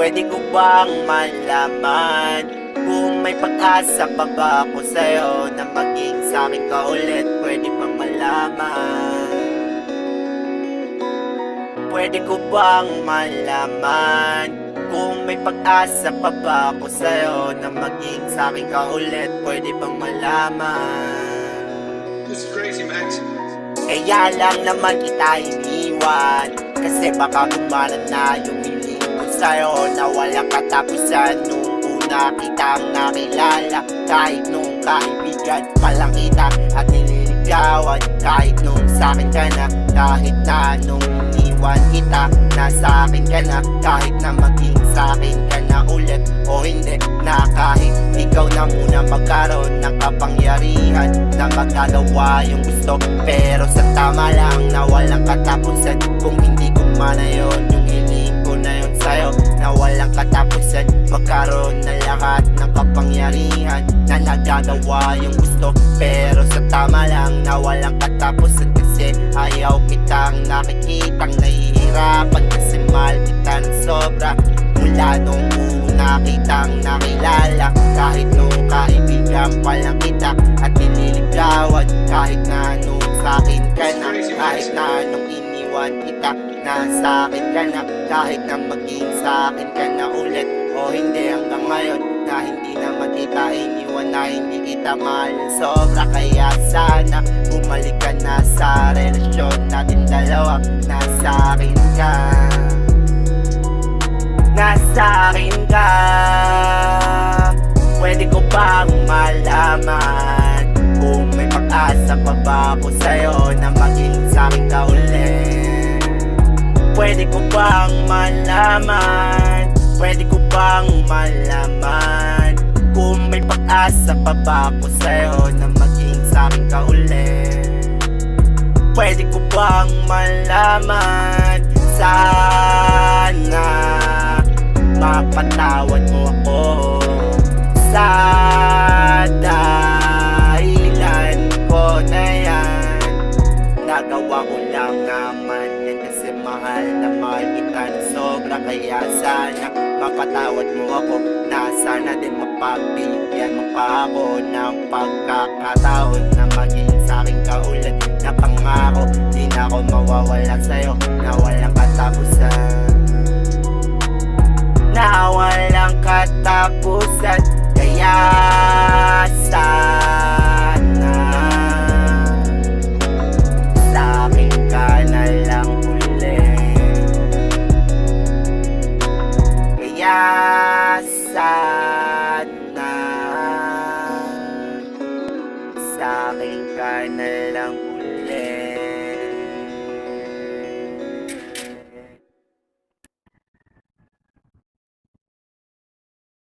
Pwede ko bang malaman kung may pag-asa pa ba ako sa'yo na maging sa'kin ka ulit? Pwede bang malaman? Pwede ko bang malaman kung may pag-asa pa ba ako sa'yo na maging sa'kin ka ulit? Pwede bang malaman? This is crazy, Max. Kaya lang naman kita iniwan, kasi baka kumalan na yung hiling ko sa'yo na walang katapusan. Nung una kitang nakilala, kahit nung kaibigan pa lang kita at nililigawan, kahit nung sa'kin ka na, kahit na nung iniwan kita, nasa akin ka na, kahit na maging sa'kin ka na ulit o hindi, na kahit ikaw na muna magkaroon ng kapangyarihan na magagawa yung gusto, pero sa tama lang na walang katapusan. Kung hindi ko mana yun, yung hiling ko na yun sa'yo na walang katapusan, magkaroon na lahat ng kapangyarihan na nagagawa yung gusto, pero sa tama lang na walang katapusan. Kasi ayaw kitang nakikitang nahihirapan, kasi mahal kita ng sobra mula nung una kitang nakilala, kahit nung kaibigan pa lang kita at nililigawan, kahit na nung sa'kin ka na, kahit na nung iniwan kita, nasa akin ka na, kahit na maging sa'kin ka na ulit o hindi, hanggang ngayon na hindi naman kita iniwan, na hindi kita mahal sobra. Kaya sana bumalik ka na sa relasyon natin dalawa, nasa akin ka, nasa akin ka. Pwede ko bang malaman kung may pag-asa pa ba ako sa'yo na maging sa'kin ka ulit? Pwede ko bang malaman, pwede ko bang malaman kung may pag-asa pa ba ako sa'yo na maging sa'kin ka ulit? Pwede ko bang malaman, sana mapatawad mo ako sa dahilan ko na yan. Nagawa ko lang naman yan kasi mahal na mahal kita na sobra. Kaya sana mapatawad mo ako, na sana din mapagbigyan mo pa ako ng pagkakataon na maging sa'kin ka ulit. Na pangako, di na ako mawawala sa'yo na walang katapusan, na walang katapusan.